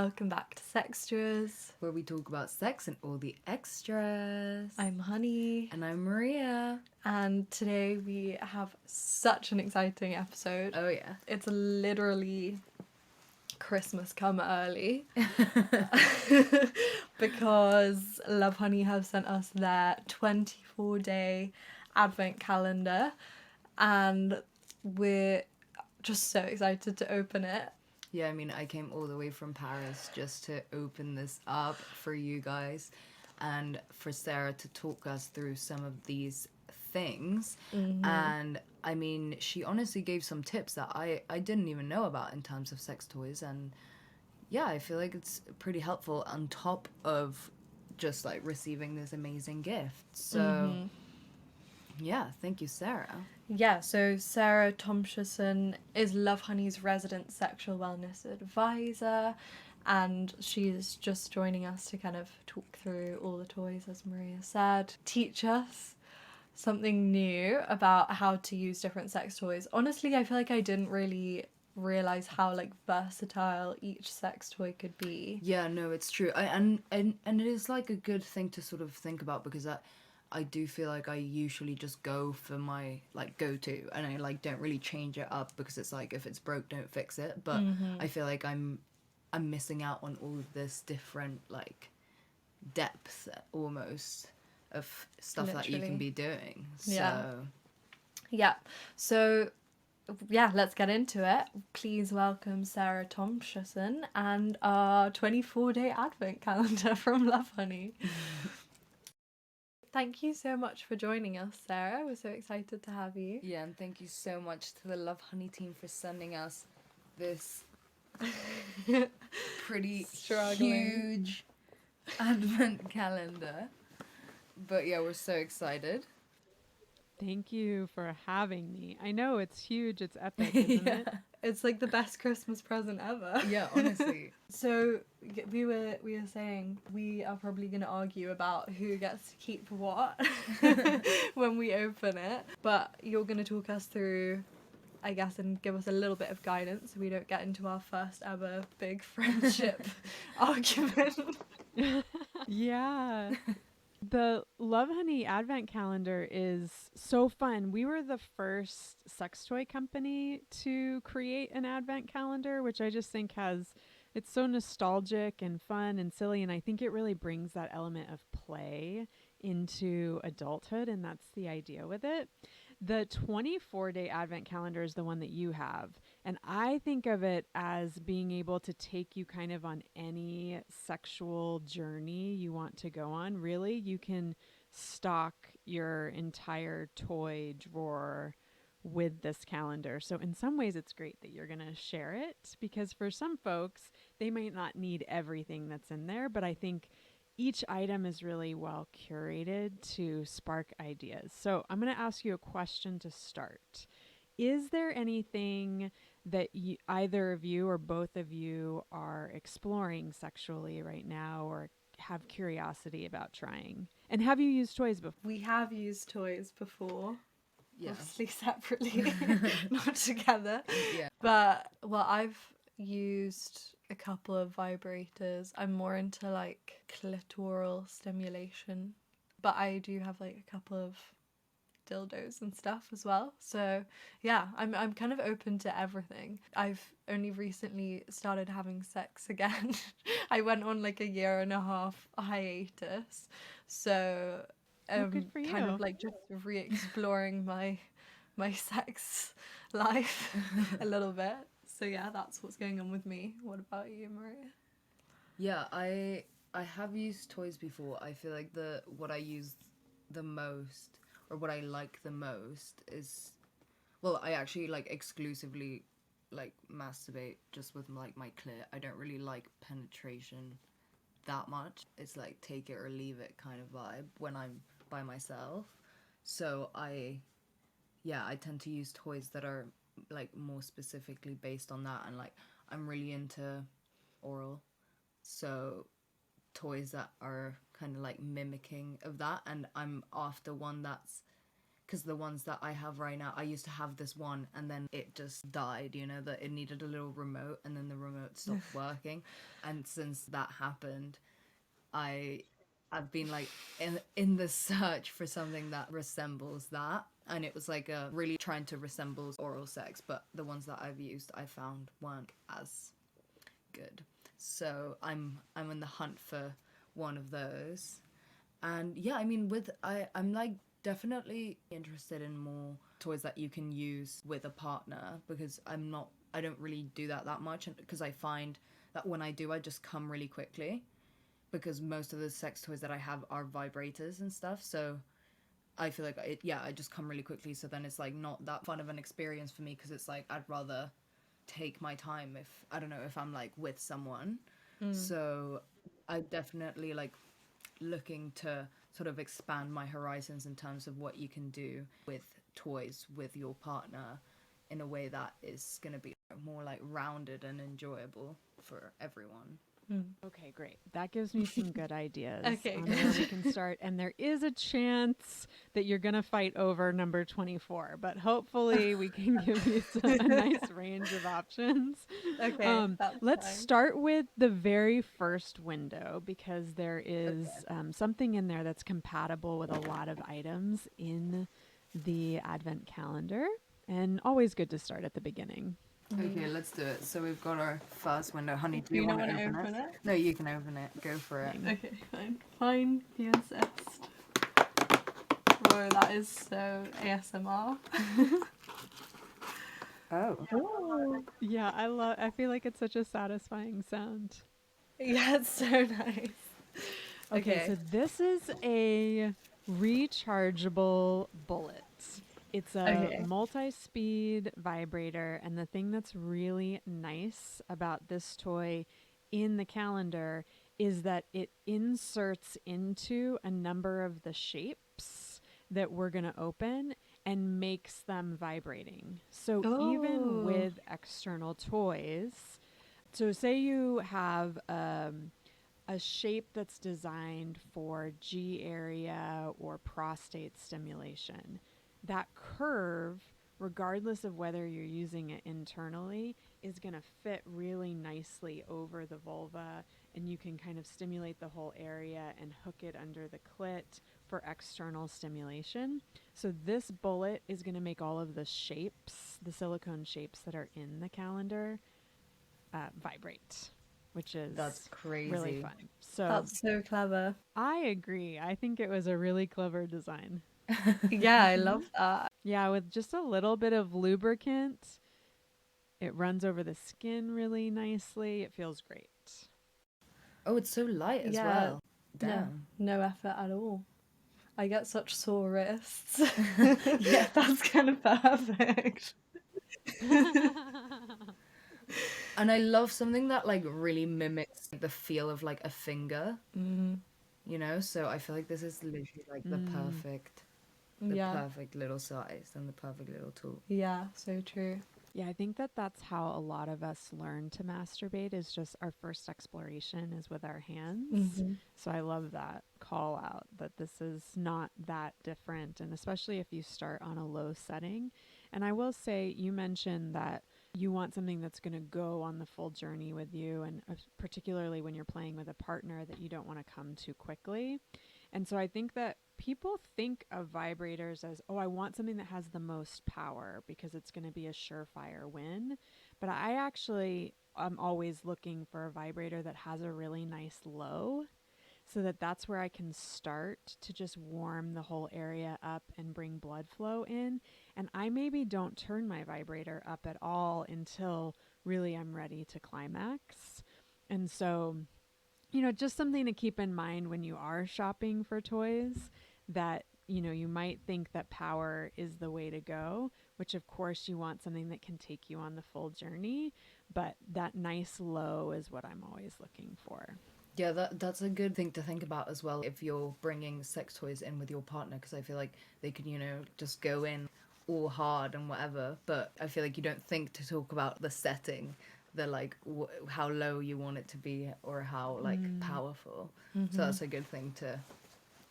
Welcome back to Sextras, where we talk about sex and all the extras. I'm Honey. And I'm Maria. And today we have such an exciting episode. Oh, yeah. It's literally Christmas come early. Because Lovehoney have sent us their 24-day advent calendar. And we're just so excited to open it. Yeah, I mean, I came all the way from Paris just to open this up for you guys and for Sarah to talk us through some of these things. Mm-hmm. And I mean, she honestly gave some tips that I didn't even know about in terms of sex toys. And yeah, I feel like it's pretty helpful on top of just like receiving this amazing gift. So yeah, thank you, Sarah. Yeah, so Sarah Tomchesson is Lovehoney's resident sexual wellness advisor, and she's just joining us to kind of talk through all the toys, as Maria said, teach us something new about how to use different sex toys. Honestly, I feel like I didn't really realize how like versatile each sex toy could be. Yeah, no, it's true. And it is like a good thing to sort of think about, because I do feel like I usually just go for my like go-to, and I like don't really change it up because it's like, if it's broke, don't fix it. But I feel like I'm missing out on all of this different like depth almost of stuff that you can be doing. So Yeah. So yeah, let's get into it. Please welcome Sarah Tomchesson and our 24-day advent calendar from Lovehoney. Thank you so much for joining us, Sarah. We're so excited to have you. Yeah, and thank you so much to the Lovehoney team for sending us this pretty huge advent calendar. But yeah, we're so excited. Thank you for having me. I know it's huge, it's epic, isn't it? It's like the best Christmas present ever. Yeah, honestly. So we were saying we are probably going to argue about who gets to keep what when we open it, but you're going to talk us through, I guess, and give us a little bit of guidance so we don't get into our first ever big friendship argument. Yeah. The Lovehoney Advent Calendar is so fun. We were the first sex toy company to create an Advent calendar, which I just think it's so nostalgic and fun and silly. And I think it really brings that element of play into adulthood. And that's the idea with it. The 24-day Advent calendar is the one that you have. And I think of it as being able to take you kind of on any sexual journey you want to go on. Really, you can stock your entire toy drawer with this calendar. So in some ways, it's great that you're going to share it, because for some folks, they might not need everything that's in there. But I think each item is really well curated to spark ideas. So I'm going to ask you a question to start. Is there anything that either of you or both of you are exploring sexually right now or have curiosity about trying? And have you used toys before? We have used toys before. Yeah. Obviously separately, not together. Yeah. But, well, I've used a couple of vibrators. I'm more into like clitoral stimulation, but I do have like a couple of dildos and stuff as well. So yeah, I'm kind of open to everything. I've only recently started having sex again. I went on like a 1.5 year hiatus. So good for kind you. of like just re-exploring my sex life a little bit. So yeah, that's what's going on with me. What about you, Maria? Yeah, I have used toys before. I feel like what I use the most, or what I like the most, is, well, I actually like exclusively like masturbate just with like my clit. I don't really like penetration that much. It's like take it or leave it kind of vibe when I'm by myself. So I tend to use toys that are like more specifically based on that, and like I'm really into oral, so toys that are kind of like mimicking of that, and I'm after one that's because the ones that I have right now, I used to have this one and then it just died, you know, that it needed a little remote and then the remote stopped working. And since that happened, I've been like in the search for something that resembles that, and it was like a really trying to resemble oral sex, but the ones that I've used I found weren't as good. So I'm in the hunt for one of those. And yeah, I mean, I'm like definitely interested in more toys that you can use with a partner, because I don't really do that much, because I find that when I do, I just come really quickly, because most of the sex toys that I have are vibrators and stuff. So I feel like I just come really quickly. So then it's like not that fun of an experience for me, because it's like I'd rather take my time if I don't know if I'm like with someone. So I definitely like looking to sort of expand my horizons in terms of what you can do with toys with your partner in a way that is going to be more like rounded and enjoyable for everyone. Okay, great. That gives me some good ideas Okay, on good. where we can start. And there is a chance that you're going to fight over number 24, but hopefully we can give you a nice range of options. Okay, that's Let's fine. start with the very first window, because there is something in there that's compatible with a lot of items in the advent calendar, and always good to start at the beginning. Okay, let's do it. So we've got our first window. Honey, do Do you you not want to want to open open it? it? No, you can open it. Go for it. Thing. Okay, fine. Fine, if you insist. Whoa, that is so ASMR. Oh. Oh. Yeah, I feel like it's such a satisfying sound. Yeah, it's so nice. Okay, so this is a rechargeable bullet. It's a Okay. multi-speed vibrator, and the thing that's really nice about this toy in the calendar is that it inserts into a number of the shapes that we're going to open and makes them vibrating. So even Oh. with external toys, so say you have a shape that's designed for G area or prostate stimulation. That curve, regardless of whether you're using it internally, is going to fit really nicely over the vulva, and you can kind of stimulate the whole area and hook it under the clit for external stimulation. So this bullet is going to make all of the shapes, the silicone shapes that are in the calendar, vibrate, which is That's crazy. really fun. So That's so clever. I agree. I think it was a really clever design. Yeah, I love that. Yeah, with just a little bit of lubricant, it runs over the skin really nicely. It feels great. Oh, it's so light as Yeah. well. Yeah, Damn. no effort at all. I get such sore wrists. Yeah. That's kind of perfect. And I love something that like really mimics the feel of like a finger, you know? So I feel like this is literally like the Yeah. perfect little size and the perfect little tool. Yeah, so true. Yeah, I think that that's how a lot of us learn to masturbate, is just our first exploration is with our hands. So I love that call out that this is not that different, and especially if you start on a low setting. And I will say, you mentioned that you want something that's going to go on the full journey with you, and particularly when you're playing with a partner, that you don't want to come too quickly. And so I think that people think of vibrators as, oh, I want something that has the most power because it's going to be a surefire win. But I actually am always looking for a vibrator that has a really nice low, so that that's where I can start to just warm the whole area up and bring blood flow in. And I maybe don't turn my vibrator up at all until really I'm ready to climax. And so, you know, just something to keep in mind when you are shopping for toys, that, you know, you might think that power is the way to go, which of course you want something that can take you on the full journey, but that nice low is what I'm always looking for. Yeah, that's a good thing to think about as well if you're bringing sex toys in with your partner, because I feel like they could, you know, just go in all hard and whatever, but I feel like you don't think to talk about the setting, the like how low you want it to be or how like powerful. So that's a good thing to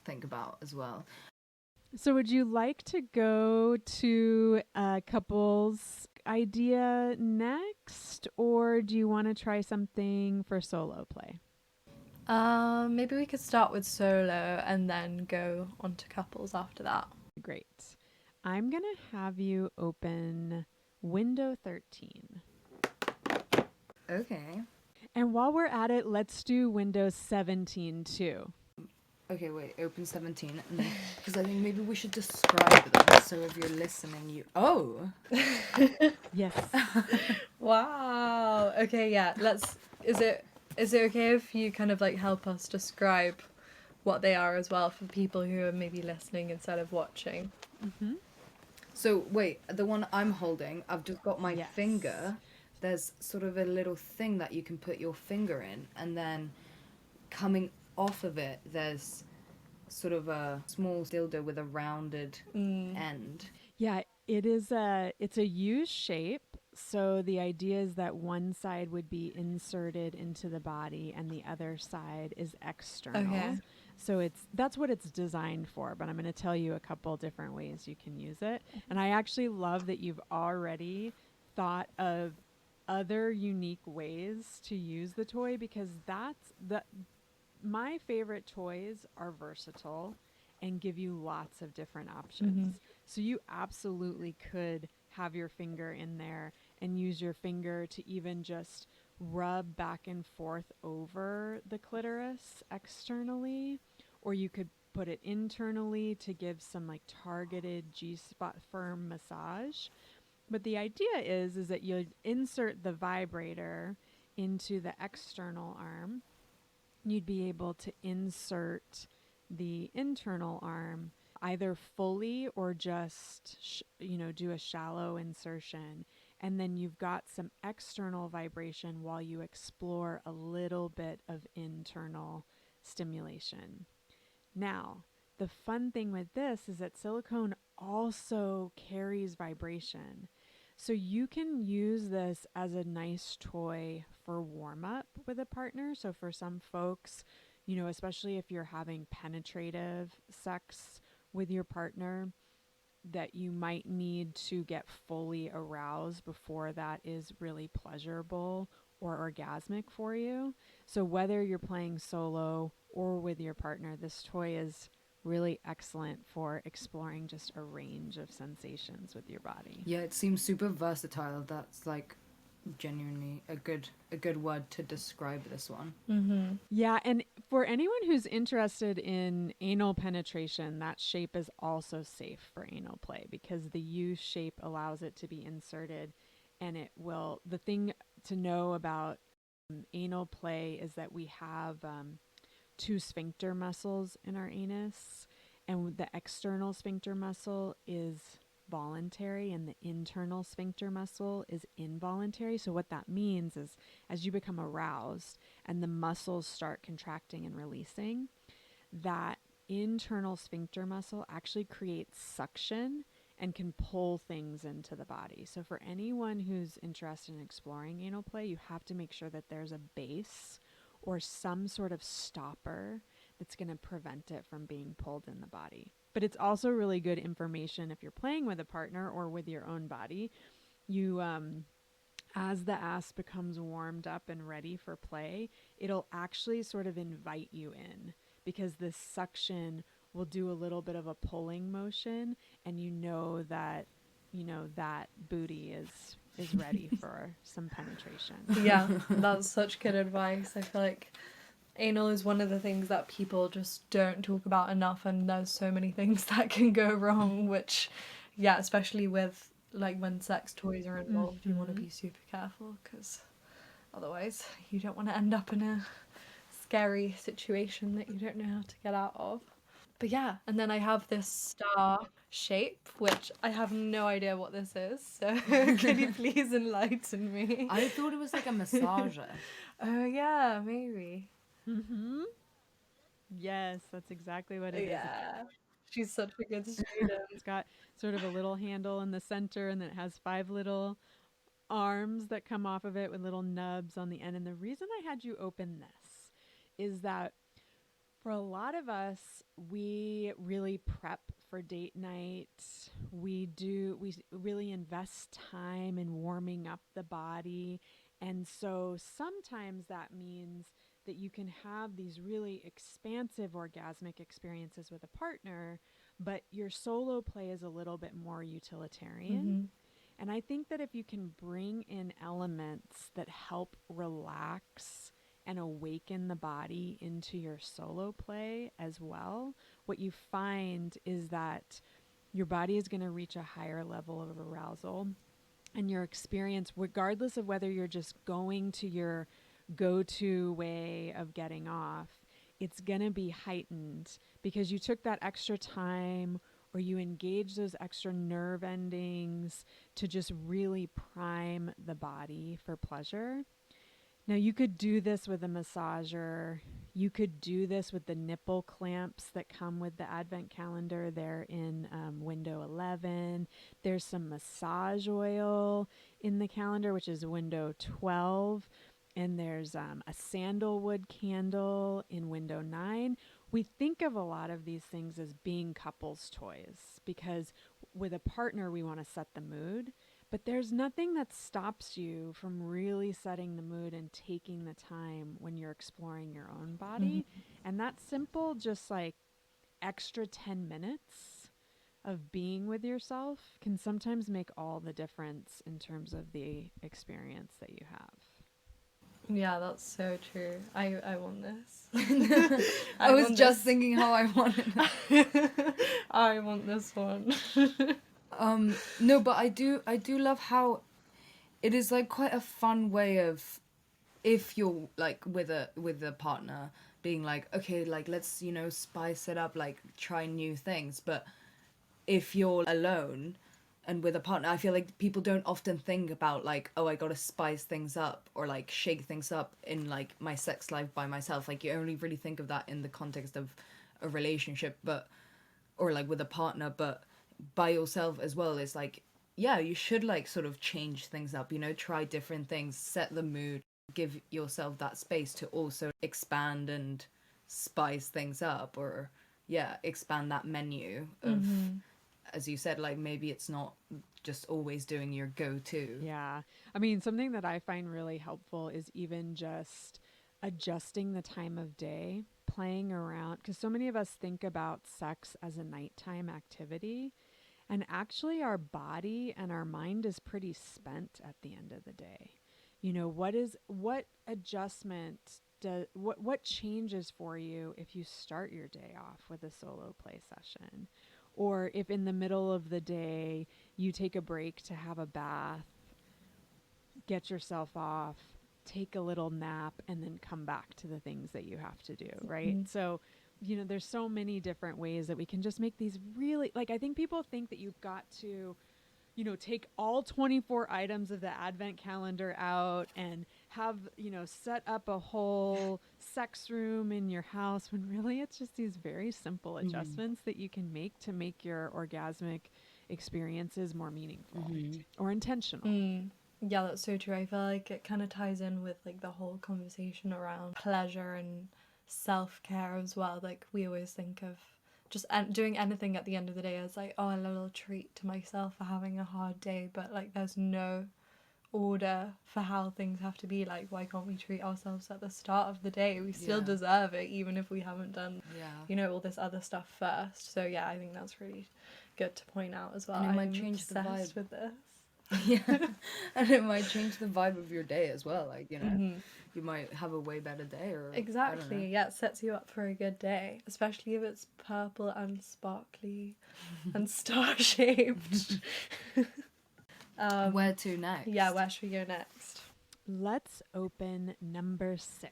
think about as well. So would you like to go to a couple's idea next, or do you want to try something for solo play? Maybe we could start with solo and then go on to couples after that. Great. I'm going to have you open window 13. Okay. And while we're at it, let's do window 17 too. Okay, wait, open 17. Because I think maybe we should describe them. So if you're listening, you. Oh! Yes. Wow. Okay, yeah. Is it okay if you kind of like help us describe what they are as well for people who are maybe listening instead of watching? Mm-hmm. So, wait, the one I'm holding, I've just got my Yes. finger. There's sort of a little thing that you can put your finger in, and then coming off of it, there's sort of a small dildo with a rounded end. Yeah, it's a U shape. So the idea is that one side would be inserted into the body and the other side is external. Okay. So that's what it's designed for, but I'm going to tell you a couple different ways you can use it. And I actually love that you've already thought of other unique ways to use the toy, because my favorite toys are versatile and give you lots of different options. So you absolutely could have your finger in there and use your finger to even just rub back and forth over the clitoris externally, or you could put it internally to give some like targeted G-spot firm massage. But the idea is that you'll insert the vibrator into the external arm. You'd be able to insert the internal arm either fully or just do a shallow insertion, and then you've got some external vibration while you explore a little bit of internal stimulation. Now, the fun thing with this is that silicone also carries vibration. So you can use this as a nice toy for warm up with a partner. So for some folks, especially if you're having penetrative sex with your partner, that you might need to get fully aroused before that is really pleasurable or orgasmic for you. So whether you're playing solo or with your partner, this toy is really excellent for exploring just a range of sensations with your body. Yeah, it seems super versatile. That's like genuinely a good word to describe this one. Yeah, and for anyone who's interested in anal penetration, that shape is also safe for anal play because the U shape allows it to be inserted, and the thing to know about anal play is that we have two sphincter muscles in our anus, and the external sphincter muscle is voluntary and the internal sphincter muscle is involuntary. So what that means is as you become aroused and the muscles start contracting and releasing, that internal sphincter muscle actually creates suction and can pull things into the body. So for anyone who's interested in exploring anal play, you have to make sure that there's a base or some sort of stopper that's going to prevent it from being pulled in the body. But it's also really good information if you're playing with a partner or with your own body. You as the ass becomes warmed up and ready for play, it'll actually sort of invite you in because this suction will do a little bit of a pulling motion, and that booty is ready for some penetration. Yeah, that's such good advice. I feel like anal is one of the things that people just don't talk about enough, and there's so many things that can go wrong, which, yeah, especially with like when sex toys are involved, you want to be super careful because otherwise you don't want to end up in a scary situation that you don't know how to get out of. But yeah, and then I have this star shape, which I have no idea what this is. So can you please enlighten me? I thought it was like a massager. Oh yeah, maybe. Mm-hmm. Yes, that's exactly what it is. Yeah. She's such a good student. It's got sort of a little handle in the center, and then it has 5 little arms that come off of it with little nubs on the end. And the reason I had you open this is that For a lot of us, we really prep for date night. We really invest time in warming up the body. And so sometimes that means that you can have these really expansive orgasmic experiences with a partner, but your solo play is a little bit more utilitarian. Mm-hmm. And I think that if you can bring in elements that help relax and awaken the body into your solo play as well, what you find is that your body is going to reach a higher level of arousal, and your experience, regardless of whether you're just going to your go to way of getting off, it's going to be heightened because you took that extra time or you engage those extra nerve endings to just really prime the body for pleasure. Now, you could do this with a massager. You could do this with the nipple clamps that come with the advent calendar. They're in window 11. There's some massage oil in the calendar, which is window 12. And there's a sandalwood candle in window 9. We think of a lot of these things as being couples' toys because with a partner, we want to set the mood. But there's nothing that stops you from really setting the mood and taking the time when you're exploring your own body. And that simple, just like extra 10 minutes of being with yourself can sometimes make all the difference in terms of the experience that you have. Yeah, that's so true. I want this. I was want just this. thinking how I wanted it. I want this one. No, but I do love how it is like quite a fun way of, if you're like with a partner, being like, okay, like let's, you know, spice it up, like try new things. But if you're alone and with a partner, I feel like people don't often think about like, oh, I gotta spice things up or like shake things up in like my sex life by myself. Like you only really think of that in the context of a relationship, but or like with a partner, but by yourself as well is like, yeah, you should like sort of change things up, you know, try different things, set the mood, give yourself that space to also expand and spice things up, or yeah, expand that menu of, as you said, like maybe it's not just always doing your go-to. Yeah. I mean, something that I find really helpful is even just adjusting the time of day, playing around, because so many of us think about sex as a nighttime activity. And actually, our body and our mind is pretty spent at the end of the day. You know, what adjustment what changes for you if you start your day off with a solo play session? Or if in the middle of the day you take a break to have a bath, get yourself off, take a little nap, and then come back to the things that you have to do, right? So, you know, there's so many different ways that we can just make these really, like, I think people think that you've got to, you know, take all 24 items of the advent calendar out and have, you know, set up a whole sex room in your house, when really it's just these very simple adjustments that you can make to make your orgasmic experiences more meaningful or intentional. Yeah, that's so true. I feel like it kind of ties in with like the whole conversation around pleasure and self-care as well. Like we always think of just doing anything at the end of the day as like, oh, a little treat to myself for having a hard day, but like there's no order for how things have to be. Like, why can't we treat ourselves at the start of the day? We still deserve it, even if we haven't done, you know, all this other stuff first. So yeah, I think that's really good to point out as well. And it might I'm change the obsessed vibe with this. Yeah, and it might change the vibe of your day as well. Like, you know, you might have a way better day, or Exactly, yeah, it sets you up for a good day, especially if it's purple and sparkly and star-shaped. Where to next? Yeah, where should we go next? Let's open number 6.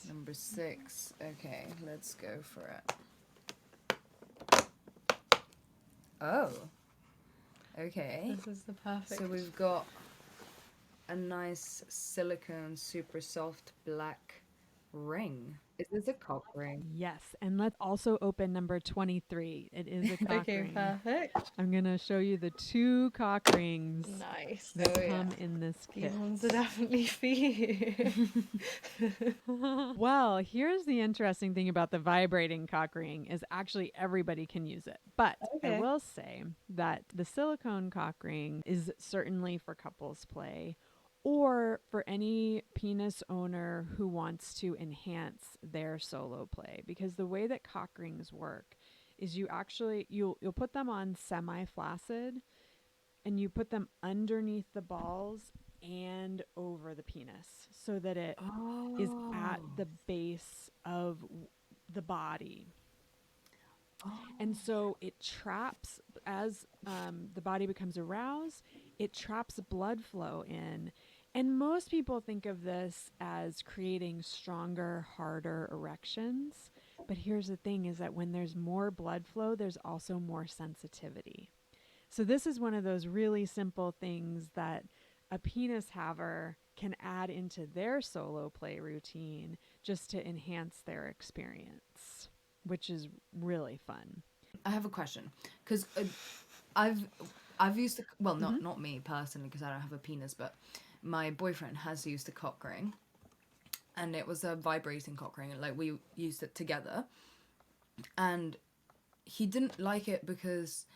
Number 6. Okay, let's go for it. Oh. Okay. This is the perfect. So we've got a nice silicone, super soft black ring. Is this a cock ring? Yes, and let's also open number 23. It is a cock Okay, ring. perfect. I'm going to show you the 2 cock rings Nice. that Oh yeah. come in this These kit. ones are definitely for you. Well, here's the interesting thing about the vibrating cock ring is actually everybody can use it. But I Okay. will say that the silicone cock ring is certainly for couples play or for any penis owner who wants to enhance their solo play, because the way that cock rings work is you'll put them on semi-flaccid and you put them underneath the balls and over the penis so that it is at Oh. the base of the body. Oh. And so it traps, as the body becomes aroused, it traps blood flow in. And most people think of this as creating stronger, harder erections. But here's the thing is that when there's more blood flow, there's also more sensitivity. So this is one of those really simple things that a penis haver can add into their solo play routine just to enhance their experience, which is really fun. I have a question because I've I've used the, well, Mm-hmm. not me personally because I don't have a penis, but my boyfriend has used a cock ring, and it was a vibrating cock ring, and like we used it together, and he didn't like it because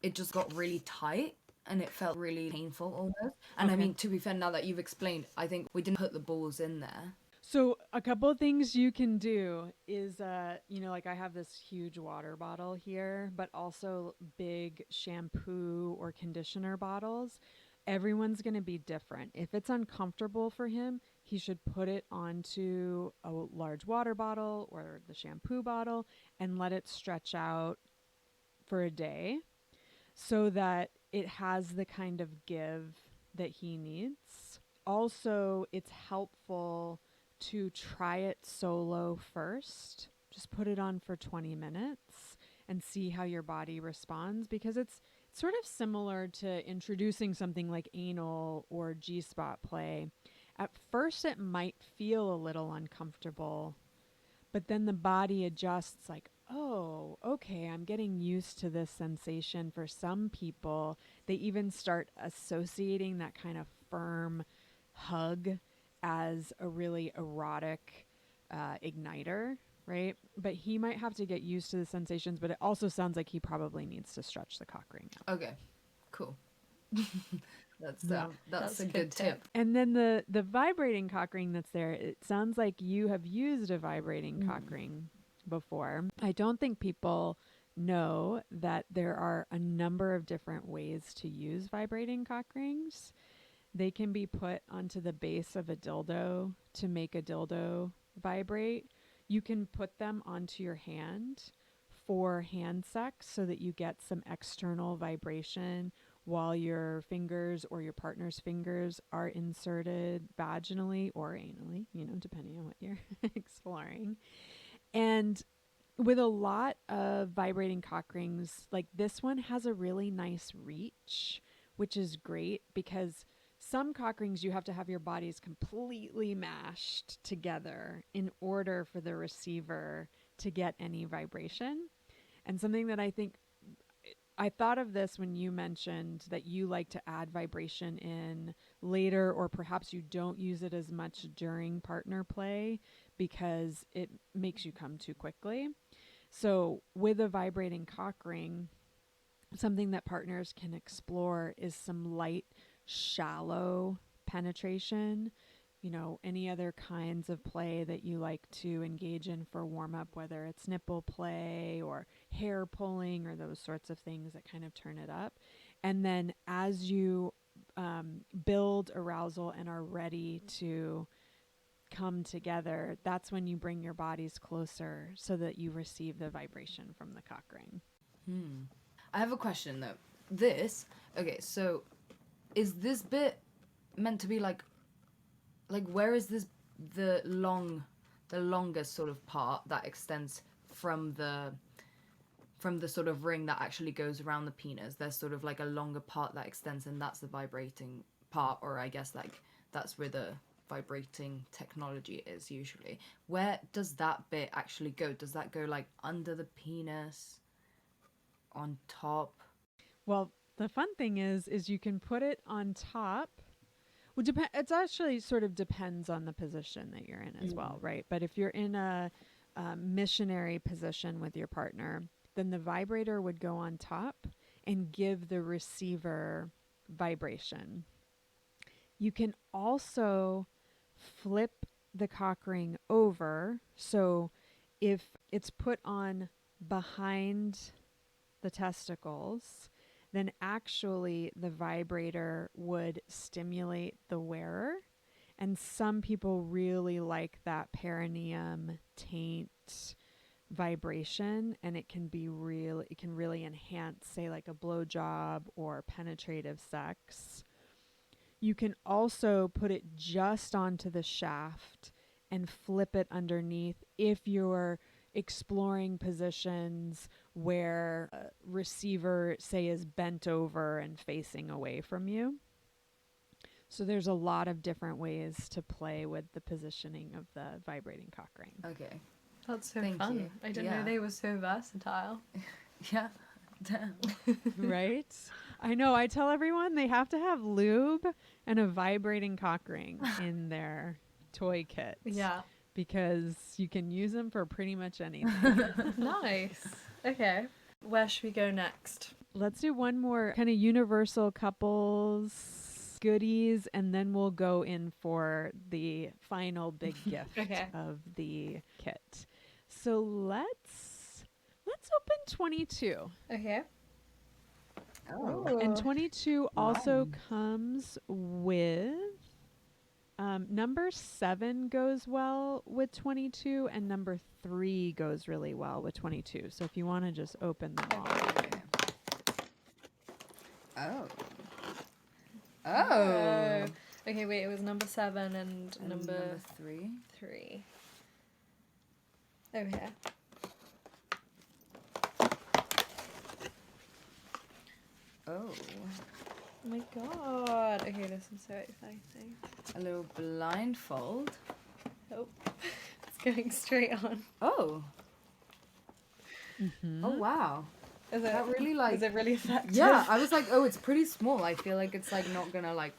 it just got really tight and it felt really painful almost. And I Okay. mean, to be fair, now that you've explained, I think we didn't put the balls in there. So a couple of things you can do is, like I have this huge water bottle here, but also big shampoo or conditioner bottles. Everyone's going to be different. If it's uncomfortable for him, he should put it onto a large water bottle or the shampoo bottle and let it stretch out for a day so that it has the kind of give that he needs. Also, it's helpful to try it solo first. Just put it on for 20 minutes and see how your body responds, because it's sort of similar to introducing something like anal or G spot play. At first, it might feel a little uncomfortable, but then the body adjusts like, oh, okay, I'm getting used to this sensation. For some people, they even start associating that kind of firm hug as a really erotic igniter, right? But he might have to get used to the sensations, but it also sounds like he probably needs to stretch the cock ring out. Okay, cool. That's Yeah. that's a good tip. And then the vibrating cock ring that's there, it sounds like you have used a vibrating cock ring before. I don't think people know that there are a number of different ways to use vibrating cock rings. They can be put onto the base of a dildo to make a dildo vibrate. You can put them onto your hand for hand sex so that you get some external vibration while your fingers or your partner's fingers are inserted vaginally or anally, depending on what you're exploring. And with a lot of vibrating cock rings, like this one has a really nice reach, which is great because some cock rings you have to have your bodies completely mashed together in order for the receiver to get any vibration. And something that I thought of this when you mentioned that you like to add vibration in later, or perhaps you don't use it as much during partner play because it makes you come too quickly. So, with a vibrating cock ring, something that partners can explore is some light, shallow penetration. Any other kinds of play that you like to engage in for warm up, whether it's nipple play or hair pulling or those sorts of things that kind of turn it up. And then as you build arousal and are ready to come together, that's when you bring your bodies closer so that you receive the vibration from the cock ring. I have a question though. Okay, so is this bit meant to be like where is this the longest sort of part that extends from the sort of ring that actually goes around the penis? There's sort of like a longer part that extends, and that's the vibrating part, or I guess like that's where the vibrating technology is usually. Where does that bit actually go? Does that go like under the penis, on top? Well, the fun thing is you can put it on top. Well, it's actually sort of depends on the position that you're in as well, right? But if you're in a missionary position with your partner, then the vibrator would go on top and give the receiver vibration. You can also flip the cock ring over. So if it's put on behind the testicles, then actually the vibrator would stimulate the wearer. And some people really like that perineum taint vibration, and it can really enhance, say, like a blowjob or penetrative sex. You can also put it just onto the shaft and flip it underneath if you're exploring positions where a receiver, say, is bent over and facing away from you. So there's a lot of different ways to play with the positioning of the vibrating cock ring. Okay. That's so Thank fun. you. I didn't know they were so versatile. Yeah. Damn. Right? I know. I tell everyone they have to have lube and a vibrating cock ring in their toy kit. Yeah. Because you can use them for pretty much anything. Nice. Okay. Where should we go next? Let's do one more kind of universal couples goodies, and then we'll go in for the final big gift of the kit. So let's open 22. Okay. Oh. And 22 also comes with number 7 goes well with 22, and number 3 goes really well with 22. So if you want to just open them all. Oh. Oh. Okay, wait, it was number 7 and number 3. 3. Okay. Oh. Oh my god. Okay, this is so exciting. A little blindfold. Oh, it's going straight on. Oh. Mm-hmm. Oh, wow. Is it That really, like... Is it really effective? Yeah, I was like, oh, it's pretty small. I feel like it's, like, not gonna, like...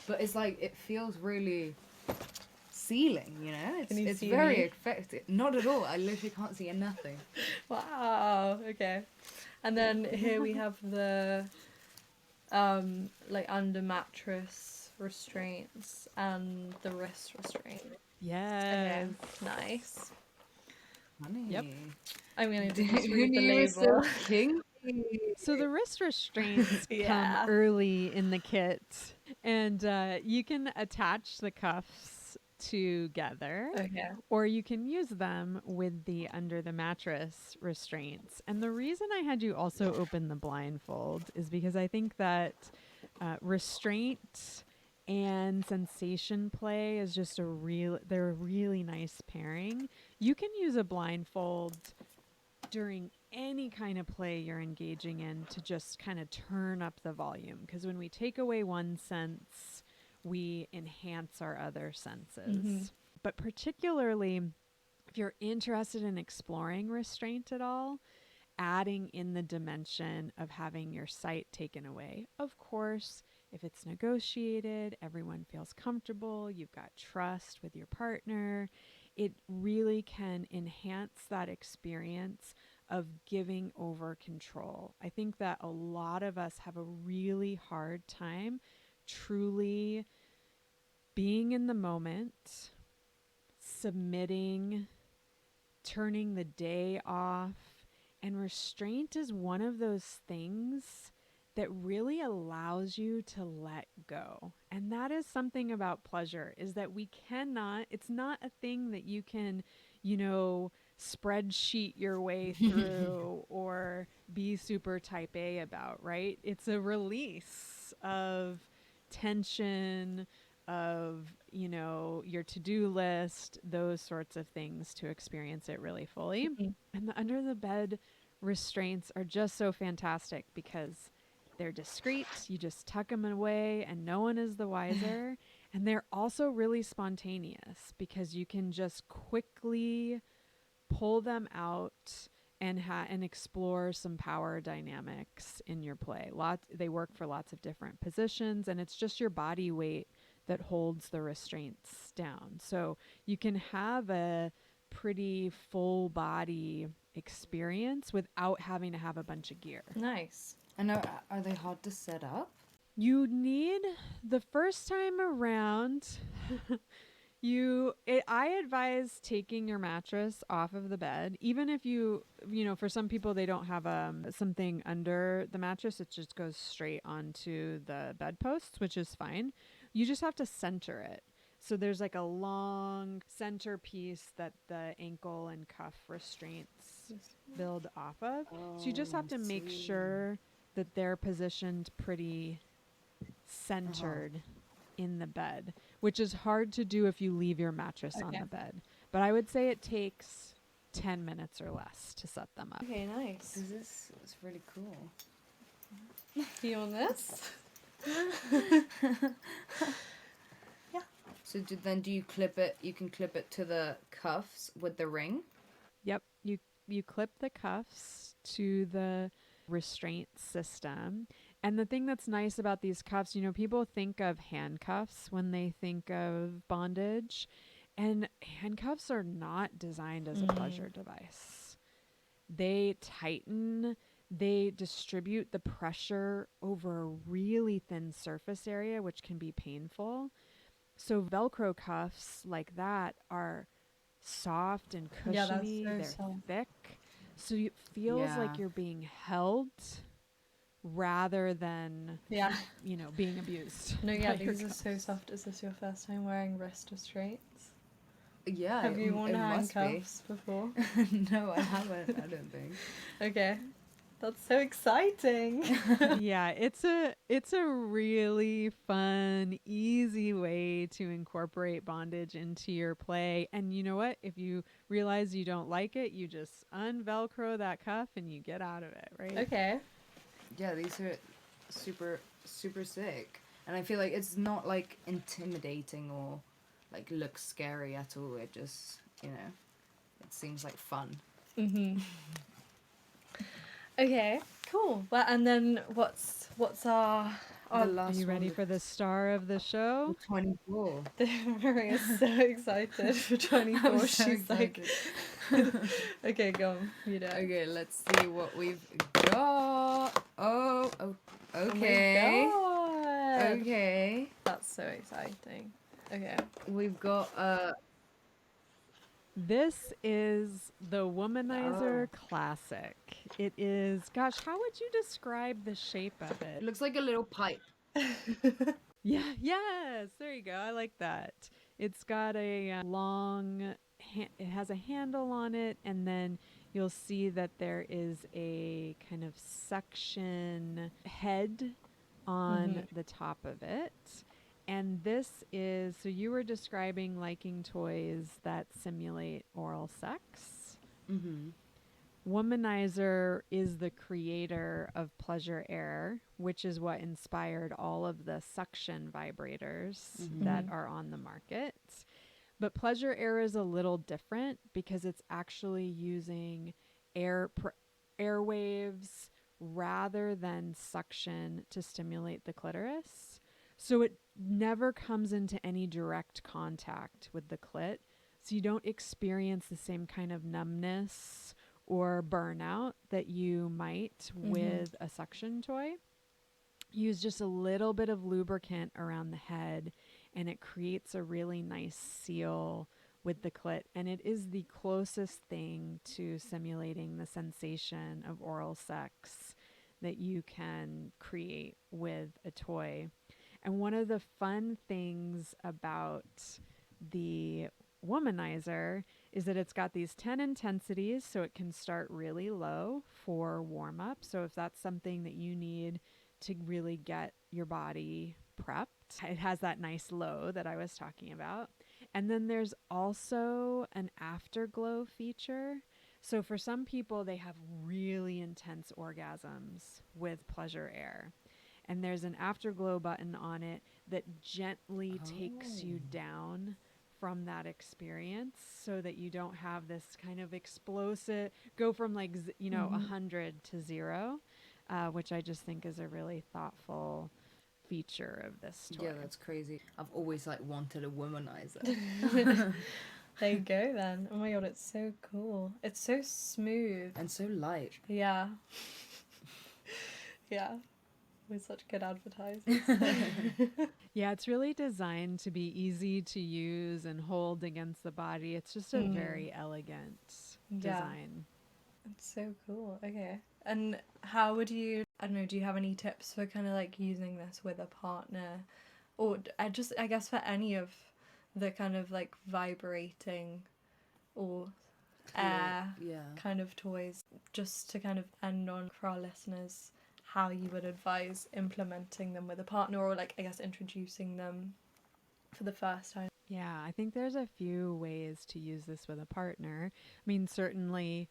But it's, like, it feels really sealing, you know? It's very effective. Not at all. I literally can't see nothing. Wow. Okay. And then here we have the, like, under mattress restraints and the wrist restraint. Yes. Okay. Nice. Honey. Yep. I'm gonna just read the label. So the wrist restraints come early in the kit, and you can attach the cuffs together, or you can use them with the under the mattress restraints. And the reason I had you also open the blindfold is because I think that restraint and sensation play is just they're a really nice pairing. You can use a blindfold during any kind of play you're engaging in to just kind of turn up the volume, because when we take away one sense, we enhance our other senses. Mm-hmm. But particularly if you're interested in exploring restraint at all, adding in the dimension of having your sight taken away. Of course, if it's negotiated, everyone feels comfortable, you've got trust with your partner, it really can enhance that experience of giving over control. I think that a lot of us have a really hard time truly being in the moment, submitting, turning the day off. And restraint is one of those things that really allows you to let go. And that is something about pleasure, is that it's not a thing that you can, spreadsheet your way through or be super type A about, right? It's a release of tension, of, your to-do list, those sorts of things, to experience it really fully. Mm-hmm. And the under the bed restraints are just so fantastic because they're discreet. You just tuck them away and no one is the wiser. And they're also really spontaneous because you can just quickly pull them out and explore some power dynamics in your play. They work for lots of different positions, and it's just your body weight that holds the restraints down. So you can have a pretty full body experience without having to have a bunch of gear. Nice. And are they hard to set up? You need, the first time around, I advise taking your mattress off of the bed, even if for some people they don't have something under the mattress. It just goes straight onto the bedposts, which is fine. You just have to center it. So there's like a long center piece that the ankle and cuff restraints build off of. So you just have to make sure that they're positioned pretty centered in the bed, which is hard to do if you leave your mattress on the bed. But I would say it takes 10 minutes or less to set them up. Okay, nice. This is really cool. You on this? Yeah. So do you clip it? You can clip it to the cuffs with the ring? Yep. You clip the cuffs to the restraint system. And the thing that's nice about these cuffs, people think of handcuffs when they think of bondage, and handcuffs are not designed as a pleasure device. They tighten, they distribute the pressure over a really thin surface area, which can be painful. So Velcro cuffs like that are soft and cushiony. They're thick. So it feels like you're being held rather than being abused. No, these are so soft. Is this your first time wearing wrist restraints? Yeah. Have you worn handcuffs before? No, I haven't. I don't think. Okay. That's so exciting. Yeah, it's a really fun, easy way to incorporate bondage into your play. And you know what? If you realize you don't like it, you just unvelcro that cuff and you get out of it, right? Okay. Yeah, these are super, super sick. And I feel like it's not like intimidating or like looks scary at all. It just, it seems like fun. Mm-hmm. Okay, cool. Well, and then what's our The last Are you ready for the star of the show? 24. Maria's so excited for 24. I'm so She's excited. like, okay, go on. You know. Okay, let's see what we've got. Oh, okay. Oh my God. Okay. That's so exciting. Okay. We've got This is the Womanizer Classic. It is, gosh, how would you describe the shape of it it? looks like a little pipe. Yeah, yes, there you go. I like that. It's got a long, it has a handle on it, and then you'll see that there is a kind of suction head on the top of it. And this is, so you were describing liking toys that simulate oral sex. Mm-hmm. Womanizer is the creator of Pleasure Air, which is what inspired all of the suction vibrators that are on the market. But Pleasure Air is a little different because it's actually using airwaves rather than suction to stimulate the clitoris. So it never comes into any direct contact with the clit. So you don't experience the same kind of numbness or burnout that you might with a suction toy. Use just a little bit of lubricant around the head and it creates a really nice seal with the clit. And it is the closest thing to simulating the sensation of oral sex that you can create with a toy. And one of the fun things about the Womanizer is that it's got these 10 intensities, so it can start really low for warm up. So if that's something that you need to really get your body prepped, it has that nice low that I was talking about. And then there's also an afterglow feature. So for some people, they have really intense orgasms with Pleasure Air. and there's an afterglow button on it that gently takes you down from that experience, so that you don't have this kind of explosive go from like 100 to 0, which I just think is a really thoughtful feature of this toy. Yeah, that's crazy. I've always like wanted a womanizer. There you go then. Oh my god, it's so cool. It's so smooth. And so light. Yeah. Yeah. With such good advertising. Yeah, it's really designed to be easy to use and hold against the body. It's just a very elegant design. It's so cool. Okay. And how would you, I don't know, do you have any tips for kind of like using this with a partner? Or I guess for any of the kind of like vibrating or air kind of toys, just to kind of end on for our listeners, how you would advise implementing them with a partner, or like I guess introducing them for the first time. Yeah, I think there's a few ways to use this with a partner. I mean, certainly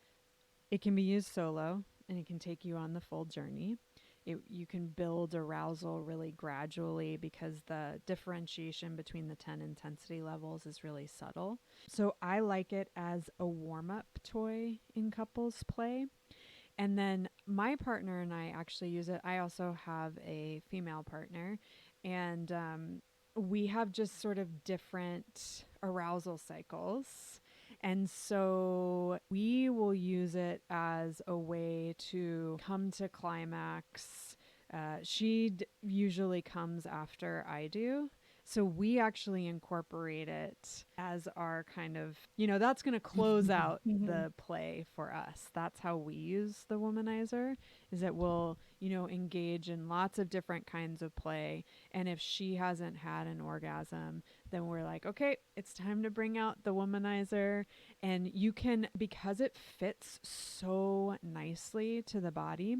it can be used solo and it can take you on the full journey. You can build arousal really gradually because the differentiation between the 10 intensity levels is really subtle. So I like it as a warm-up toy in couples play. And then my partner and I actually use it. I also have a female partner, and we have just sort of different arousal cycles. And so we will use it as a way to come to climax. She usually comes after I do. So we actually incorporate it as our kind of, that's going to close out the play for us. That's how we use the womanizer, is that we'll, engage in lots of different kinds of play. And if she hasn't had an orgasm, then we're like, okay, it's time to bring out the womanizer. And you can, because it fits so nicely to the body,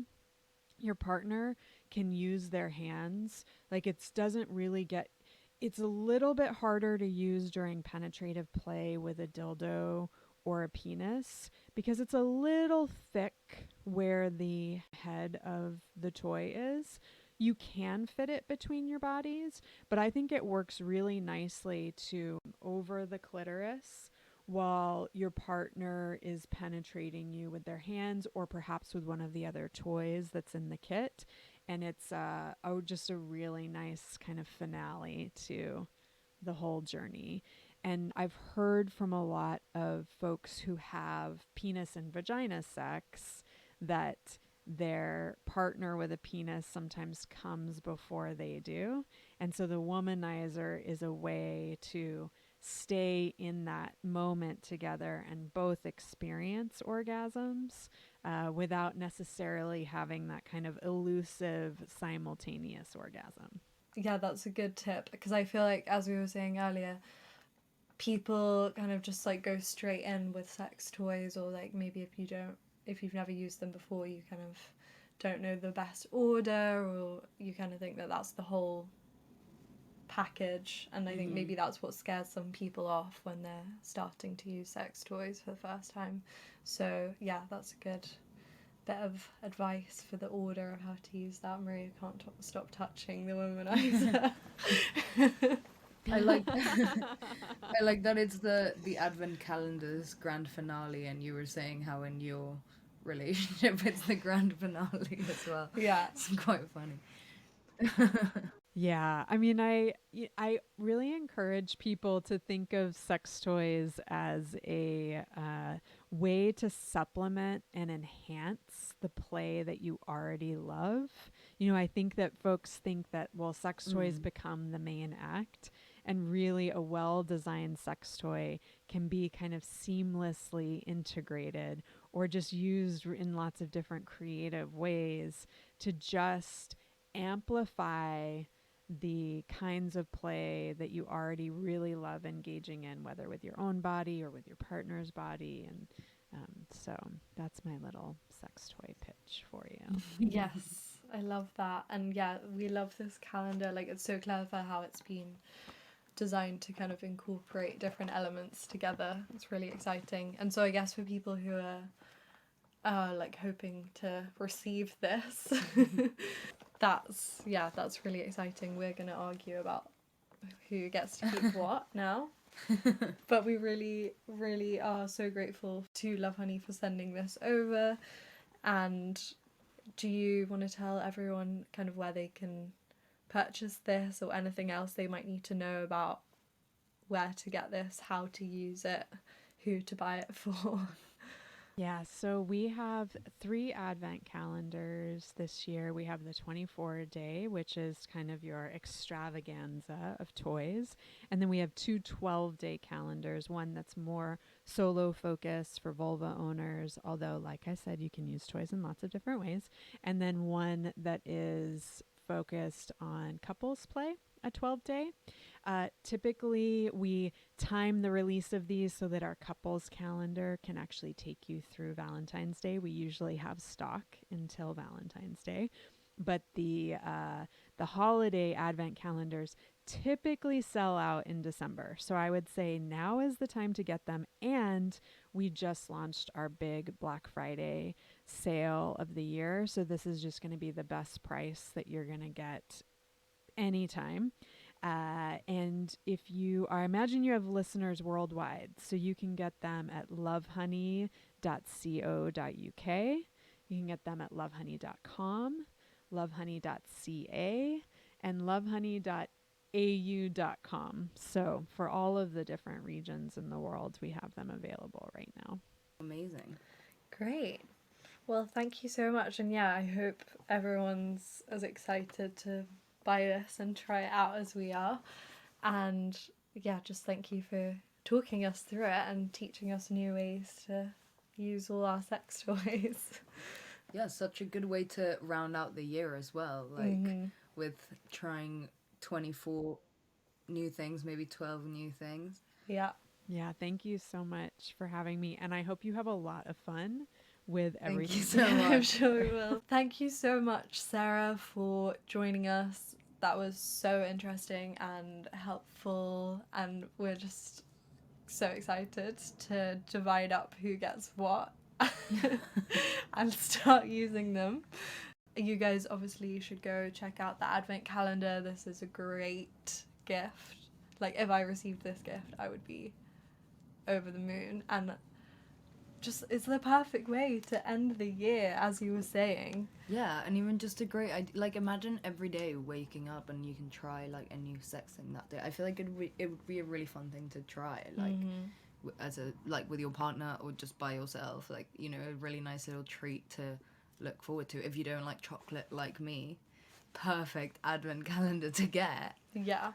your partner can use their hands. Like it doesn't really get, it's a little bit harder to use during penetrative play with a dildo or a penis because it's a little thick where the head of the toy is. You can fit it between your bodies, but I think it works really nicely to over the clitoris while your partner is penetrating you with their hands or perhaps with one of the other toys that's in the kit. And it's just a really nice kind of finale to the whole journey. And I've heard from a lot of folks who have penis and vagina sex that their partner with a penis sometimes comes before they do. And so the womanizer is a way to stay in that moment together and both experience orgasms without necessarily having that kind of elusive simultaneous orgasm. Yeah, that's a good tip because I feel like, as we were saying earlier, people kind of just like go straight in with sex toys, or like maybe if you've never used them before, you kind of don't know the best order, or you kind of think that that's the whole package. And I think maybe that's what scares some people off when they're starting to use sex toys for the first time. So yeah, that's a good bit of advice for the order of how to use that. Maria can't stop touching the womanizer. I like that it's the advent calendar's grand finale, and you were saying how in your relationship it's the grand finale as well. Yeah, it's quite funny. Yeah, I mean, I really encourage people to think of sex toys as a way to supplement and enhance the play that you already love. I think that folks think that, well, sex toys become the main act, and really a well-designed sex toy can be kind of seamlessly integrated or just used in lots of different creative ways to just amplify the kinds of play that you already really love engaging in, whether with your own body or with your partner's body. And so that's my little sex toy pitch for you. Yes, I love that. And yeah, we love this calendar. Like, it's so clever how it's been designed to kind of incorporate different elements together. It's really exciting. And so I guess for people who are like hoping to receive this, that's really exciting. We're going to argue about who gets to keep what now. But we really, really are so grateful to Lovehoney for sending this over. And do you want to tell everyone kind of where they can purchase this, or anything else they might need to know about where to get this, how to use it, who to buy it for? Yeah, so we have 3 advent calendars this year. We have the 24-day, which is kind of your extravaganza of toys. And then we have 2 12-day calendars, one that's more solo focused for vulva owners, although like I said, you can use toys in lots of different ways. And then one that is focused on couples play, a 12-day. Typically, we time the release of these so that our couples calendar can actually take you through Valentine's Day. We usually have stock until Valentine's Day, but the holiday advent calendars typically sell out in December. So I would say now is the time to get them. And we just launched our big Black Friday sale of the year. So this is just going to be the best price that you're going to get anytime. And if you are, I imagine you have listeners worldwide, so you can get them at lovehoney.co.uk. You can get them at lovehoney.com, lovehoney.ca, and lovehoney.au.com. So for all of the different regions in the world, we have them available right now. Amazing. Great. Well, thank you so much. And yeah, I hope everyone's as excited to buy this and try it out as we are. And yeah, just thank you for talking us through it and teaching us new ways to use all our sex toys. Yeah, such a good way to round out the year as well, like with trying 24 new things, maybe 12 new things. Yeah, thank you so much for having me, and I hope you have a lot of fun with everything. Thank you so much. I'm sure we will. Thank you so much, Sarah, for joining us. That was so interesting and helpful, and we're just so excited to divide up who gets what and start using them. You guys obviously should go check out the advent calendar. This is a great gift. Like, if I received this gift, I would be over the moon. And just, it's the perfect way to end the year, as you were saying. Yeah, and even just a great idea. Like, imagine every day waking up and you can try like a new sex thing that day. I feel like it would be a really fun thing to try, like as a, like, with your partner or just by yourself. Like, you know, a really nice little treat to look forward to. If you don't like chocolate like me, perfect advent calendar to get. Yeah,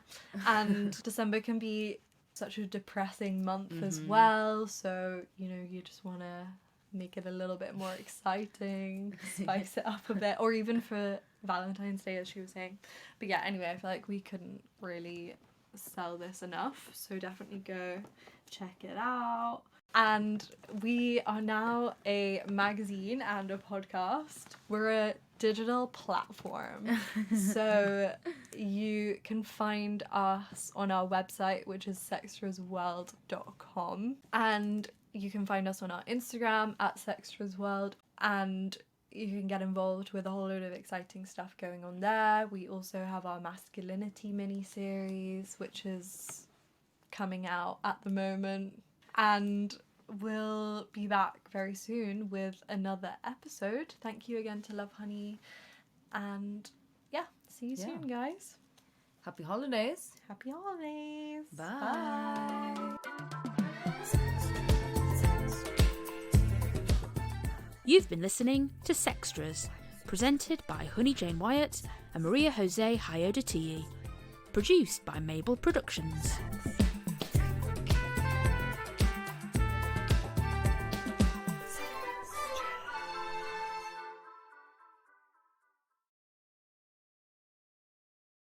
and December can be such a depressing month as well, so you know, you just want to make it a little bit more exciting, spice it up a bit, or even for Valentine's Day, as she was saying. But yeah, anyway, I feel like we couldn't really sell this enough, so definitely go check it out. And we are now a magazine and a podcast. We're a digital platform. So you can find us on our website, which is sextrasworld.com. And you can find us on our Instagram at sextrasworld. And you can get involved with a whole load of exciting stuff going on there. We also have our masculinity mini-series, which is coming out at the moment. And we'll be back very soon with another episode. Thank you again to Lovehoney. And yeah, see you soon, guys. Happy holidays. Happy holidays. Bye. You've been listening to Sextras, presented by Honey Jane Wyatt and Maria Jose Hayodatiyi. Produced by Mabel Productions.